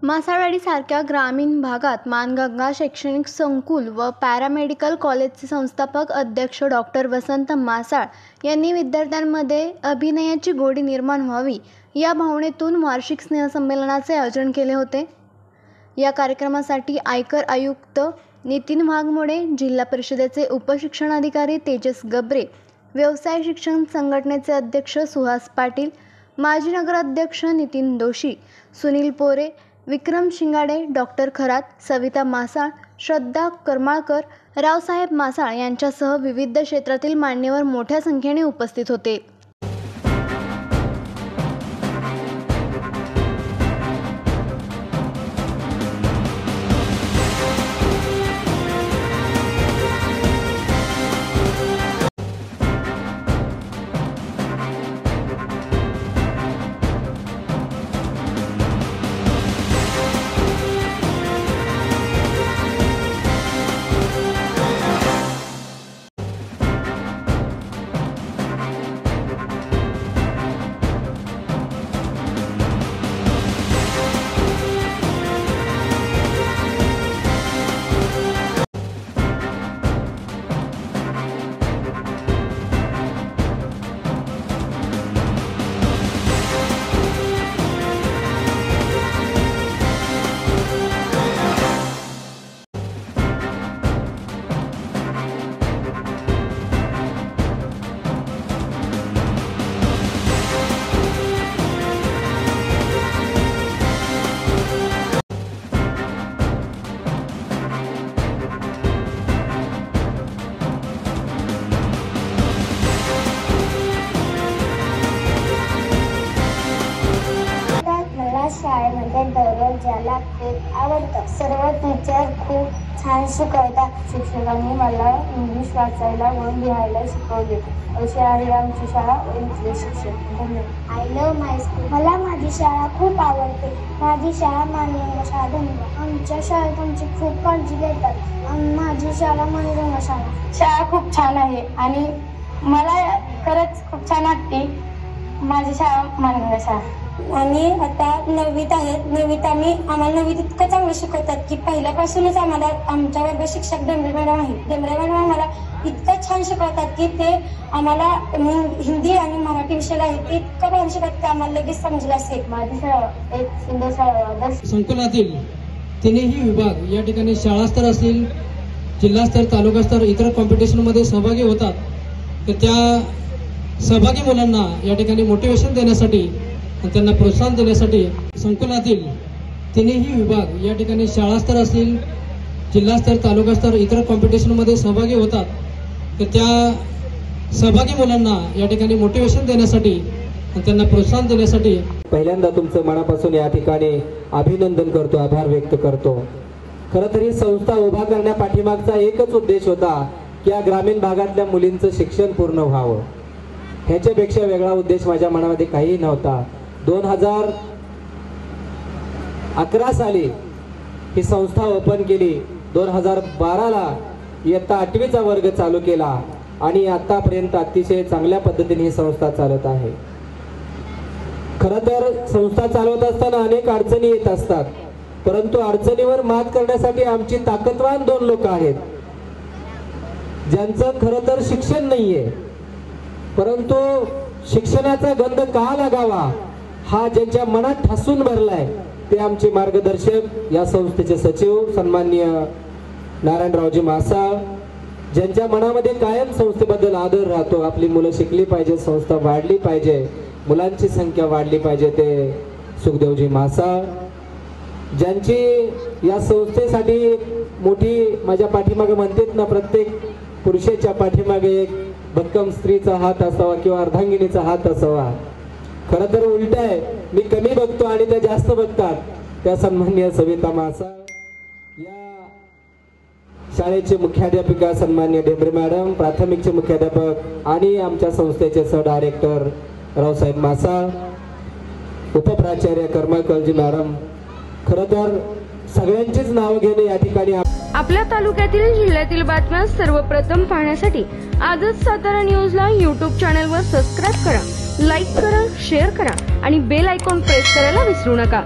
मासाळवाडीसारख्या ग्रामीण भागात मानगंगा शैक्षणिक संकुल व पॅरामेडिकल कॉलेजचे संस्थापक अध्यक्ष डॉक्टर वसंत मासाळ यांनी विद्यार्थ्यांमध्ये अभिनयाची गोडी निर्माण व्हावी या भावनेतून वार्षिक स्नेहसंमेलनाचे आयोजन केले होते। या कार्यक्रमासाठी आयकर आयुक्त नितीन वाघमोडे, जिल्हा परिषदेचे उपशिक्षणाधिकारी तेजस गबरे, व्यवसाय शिक्षण संघटनेचे अध्यक्ष सुहास पाटील, माजी नगराध्यक्ष नितीन दोशी, सुनील पोरे, विक्रम शिंगाडे, डॉक्टर खरात, सविता मासाळ, श्रद्धा करमाळकर, रावसाहेब मासाळ यांच्यासह विविध क्षेत्रातील मान्यवर मोठ्या संख्येने उपस्थित होते। शाळेमध्ये दररोज ज्याला खूप आवडतं। सर्व टीचर खूप छान शिकवतात। शिक्षकांनी मला इंग्लिश वाचायला व लिहायला शिकवले। अशी आहे आमची शाळा व इथले शिक्षक। I love my school. मला माझी शाळा खूप आवडते। माझी शाळा मानगंगा शाळा धन्यवाद। आमच्या शाळेत आमची खूप काळजी घेतात। माझी शाळा मानगंगा शाळा खूप छान आहे आणि मला खरंच खूप छान वाटते माझी शाळा मानगंगा शाळा। आणि आता 9वीत आहेत। 9वीत आम्हाला 9वीत इतकं चांगलं शिकवतात की पहिल्यापासूनच आम्हाला आमच्या वर्ग शिक्षक डेंबरे मॅडम आहेत। डेंबरे मॅडम आम्हाला इतकं छान शिकवतात की ते आम्हाला हिंदी आणि मराठी विषयाला आहे ते इतकं भारी शिकवतात की आम्हाला लगेच समजलं असेल। माझी शाळा एक सुंदर शाळा संकुलातील तिन्ही विभाग या ठिकाणी शाळास्तर असतील, जिल्हास्तर, तालुकास्तर इतर कॉम्पिटिशनमध्ये सहभागी होतात। तर त्या सहभागी मुलांना या ठिकाणी मोटिवेशन देण्यासाठी आणि त्यांना प्रोत्साहन देण्यासाठी संकुलातील तिन्ही विभाग या ठिकाणी शाळास्तर असतील, जिल्हास्तर, तालुकास्तर इतर कॉम्पिटिशनमध्ये सहभागी होतात। तर त्या सहभागी मुलांना या ठिकाणी मोटिवेशन देण्यासाठी आणि त्यांना प्रोत्साहन देण्यासाठी पहिल्यांदा तुमचं मनापासून या ठिकाणी अभिनंदन करतो, आभार व्यक्त करतो। खरं तर ही संस्था उभा करण्यापाठीमागचा एकच उद्देश होता की या ग्रामीण भागातल्या मुलींचं शिक्षण पूर्ण व्हावं। ह्याच्यापेक्षा वेगळा उद्देश माझ्या मनामध्ये काही नव्हता। 2011 साली ही संस्था ओपन केली। 2012ला इयत्ता 8वीचा वर्ग चालू केला आणि आतापर्यंत अतिशय चांगल्या पद्धतीने ही संस्था चालत आहे। खरं तर संस्था चालवत असताना अनेक अडचणी येत असतात, परंतु अडचणीवर मात करण्यासाठी आमची ताकदवान 2 लोक आहेत ज्यांचं खरं तर शिक्षण नाहीये, परंतु शिक्षणाचा गंध का लागावा हा ज्यांच्या मनात ठासून भरलाय ते आमचे मार्गदर्शक या संस्थेचे सचिव सन्माननीय नारायणरावजी मासाळ, ज्यांच्या मनामध्ये कायम संस्थेबद्दल आदर राहतो। आपली मुलं शिकली पाहिजे, संस्था वाढली पाहिजे, मुलांची संख्या वाढली पाहिजे, ते सुखदेवजी मासाळ, ज्यांची या संस्थेसाठी मोठी माझ्या पाठीमागे म्हणतात ना, प्रत्येक पुरुषाच्या पाठीमागे एक भक्कम स्त्रीचा हात असावा किंवा अर्धांगिनीचा हात असावा। खरं तर उलट आहे, मी कमी बघतो आणि त्या जास्त बघतात। त्या सन्माननीय सविता मासाळ, या शाळेचे मुख्याध्यापिका सन्माननीय डेंबरे मॅडम, प्राथमिकचे मुख्याध्यापक आणि आमच्या संस्थेचे सह डायरेक्टर रावसाहेब मासाळ, उपप्राचार्य करमाळकरजी मॅडम, खरं तर सगळ्यांचीच नाव घेणे या ठिकाणी। आपल्या तालुक्यातील जिल्ह्यातील बातम्या सर्वप्रथम पाहण्यासाठी आजच सातारा न्यूजला YouTube चॅनलवर सबस्क्राइब करा, लाईक करा, शेअर करा आणि बेल आयकॉन प्रेस करायला विसरू नका।